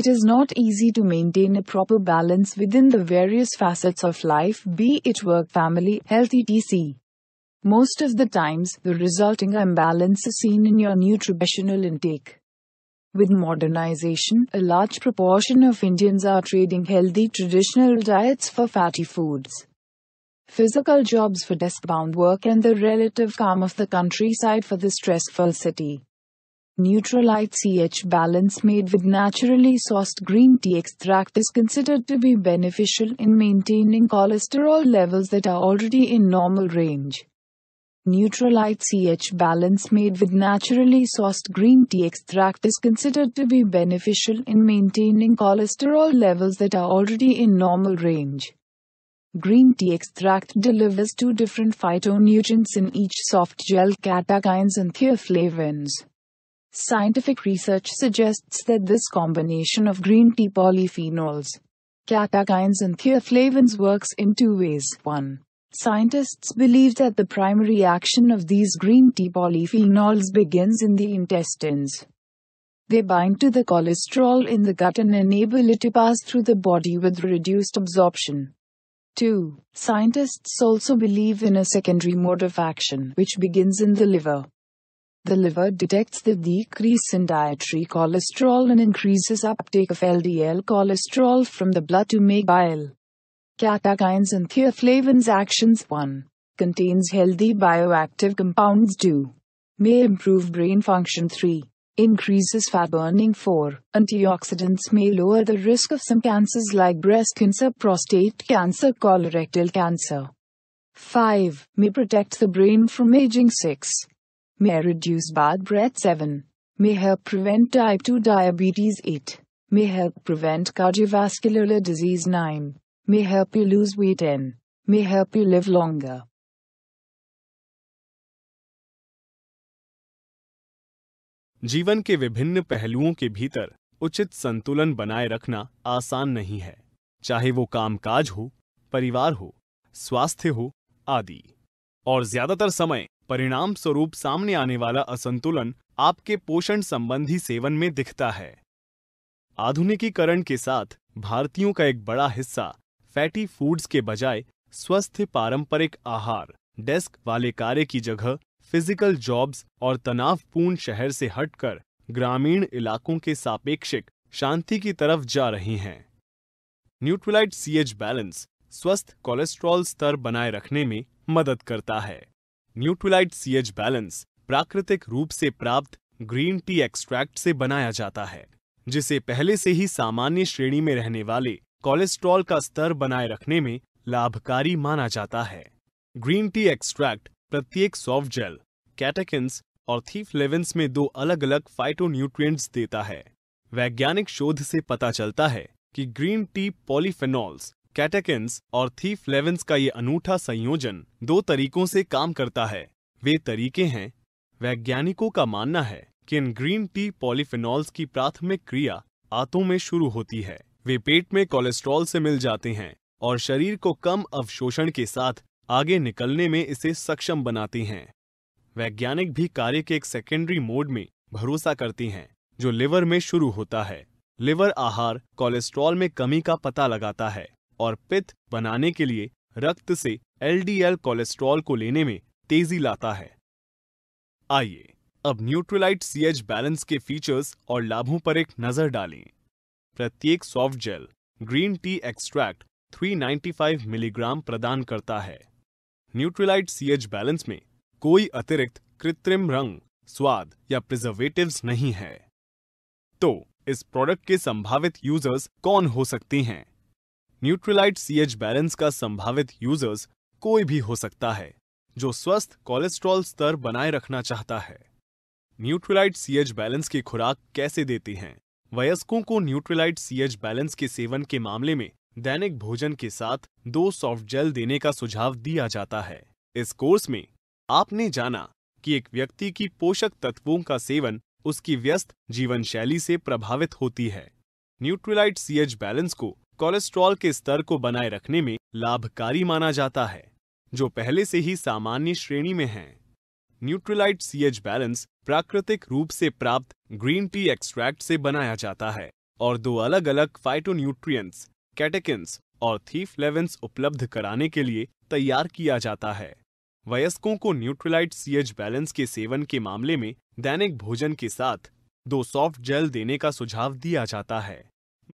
It is not easy to maintain a proper balance within the various facets of life, be it work, family, health, etc. Most of the times, the resulting imbalance is seen in your nutritional intake. With modernization, a large proportion of Indians are trading healthy traditional diets for fatty foods. Physical jobs for desk-bound work and the relative calm of the countryside for the stressful city. Nutralite CH balance made with naturally sourced green tea extract is considered to be beneficial in maintaining cholesterol levels that are already in normal range. Nutralite CH balance made with naturally sourced green tea extract is considered to be beneficial in maintaining cholesterol levels that are already in normal range. Green tea extract delivers two different phytonutrients in each: soft gel catechins and theaflavins. Scientific research suggests that this combination of green tea polyphenols, catechins and theaflavins works in two ways. 1. Scientists believe that the primary action of these green tea polyphenols begins in the intestines. They bind to the cholesterol in the gut and enable it to pass through the body with reduced absorption. 2. Scientists also believe in a secondary mode of action, which begins in the liver. The liver detects the decrease in dietary cholesterol and increases uptake of LDL cholesterol from the blood to make bile. Catechins and theaflavins actions. 1. Contains healthy bioactive compounds. 2. May improve brain function. 3. Increases fat burning. 4. Antioxidants may lower the risk of some cancers like breast cancer, prostate cancer, colorectal cancer. 5. May protect the brain from aging. 6. May reduce bad breath. 7. May help prevent type 2 diabetes. 8. May help prevent cardiovascular disease. 9. May help you lose weight. 10. May help you live longer. जीवन के विभिन्न पहलुओं के भीतर उचित संतुलन बनाए रखना आसान नहीं है, चाहे वो कामकाज हो, परिवार हो, स्वास्थ्य हो आदि। और ज्यादातर समय परिणाम स्वरूप सामने आने वाला असंतुलन आपके पोषण संबंधी सेवन में दिखता है। आधुनिकीकरण के साथ भारतीयों का एक बड़ा हिस्सा फैटी फूड्स के बजाय स्वस्थ पारंपरिक आहार, डेस्क वाले कार्य की जगह फिजिकल जॉब्स और तनावपूर्ण शहर से हटकर ग्रामीण इलाकों के सापेक्षिक शांति की तरफ जा रही हैं। न्यूट्रलाइट CH बैलेंस स्वस्थ कोलेस्ट्रॉल स्तर बनाए रखने में मदद करता है। न्यूट्रलाइट CH बैलेंस प्राकृतिक रूप से प्राप्त ग्रीन टी एक्सट्रैक्ट से बनाया जाता है, जिसे पहले से ही सामान्य श्रेणी में रहने वाले कोलेस्ट्रॉल का स्तर बनाए रखने में लाभकारी माना जाता है। ग्रीन टी एक्सट्रैक्ट प्रत्येक सॉफ्ट जेल, कैटेकिन्स और थीफ्लेविन्स में दो अलग अलग फाइटोन्यूट्रिएंट्स देता है। वैज्ञानिक शोध से पता चलता है कि ग्रीन टी पॉलीफेनॉल्स, कैटेकिन्स और थीफ्लेविन्स का ये अनूठा संयोजन दो तरीकों से काम करता है। वे तरीके हैं: वैज्ञानिकों का मानना है कि इन ग्रीन टी पॉलीफेनॉल्स की प्राथमिक क्रिया आंतों में शुरू होती है। वे पेट में कोलेस्ट्रॉल से मिल जाते हैं और शरीर को कम अवशोषण के साथ आगे निकलने में इसे सक्षम बनाती हैं। वैज्ञानिक भी कार्य के एक सेकेंडरी मोड में भरोसा करती हैं, जो लिवर में शुरू होता है। लिवर आहार कोलेस्ट्रॉल में कमी का पता लगाता है और पित्त बनाने के लिए रक्त से LDL कोलेस्ट्रॉल को लेने में तेजी लाता है। आइए अब न्यूट्रलाइट CH बैलेंस के फीचर्स और लाभों पर एक नजर डालें। प्रत्येक soft gel green tea extract 395 milligram प्रदान करता है। न्यूट्रलाइट CH बैलेंस में कोई अतिरिक्त कृत्रिम रंग, स्वाद या प्रिजर्वेटिव्स नहीं है। तो इस प्रोडक्ट के संभावित यूजर्स कौन हो सकते हैं? न्यूट्रलाइट CH बैलेंस का संभावित यूजर्स कोई भी हो सकता है जो स्वस्थ कोलेस्ट्रॉल स्तर बनाए रखना चाहता है। न्यूट्रलाइट CH बैलेंस की खुराक कैसे देती हैं? वयस्कों को न्यूट्रलाइट CH बैलेंस के सेवन के मामले में दैनिक भोजन के साथ 2 सॉफ्ट जेल देने का सुझाव दिया जाता है। इस कोर्स में आपने जाना कि एक व्यक्ति की पोषक तत्वों का सेवन उसकी व्यस्त जीवन शैली से प्रभावित होती है। न्यूट्रलाइट CH बैलेंस को कोलेस्ट्रॉल के स्तर को बनाए रखने में लाभकारी माना जाता है, जो पहले से ही सामान्य श्रेणी में हैं। न्यूट्रलाइट CH बैलेंस प्राकृतिक रूप से प्राप्त ग्रीन टी एक्सट्रैक्ट से बनाया जाता है, और 2 अलग-अलग फाइटोन्यूट्रिएंट्स, कैटेकिन्स और थीफ्लेविन्स उपलब्ध कराने के लिए तैयार किया जाता है। वयस्कों को न्यूट्रलाइट सीएच बैलेंस के सेवन के मामले में दैनिक भोजन के साथ 2 सॉफ्ट जेल देने का सुझाव दिया जाता है।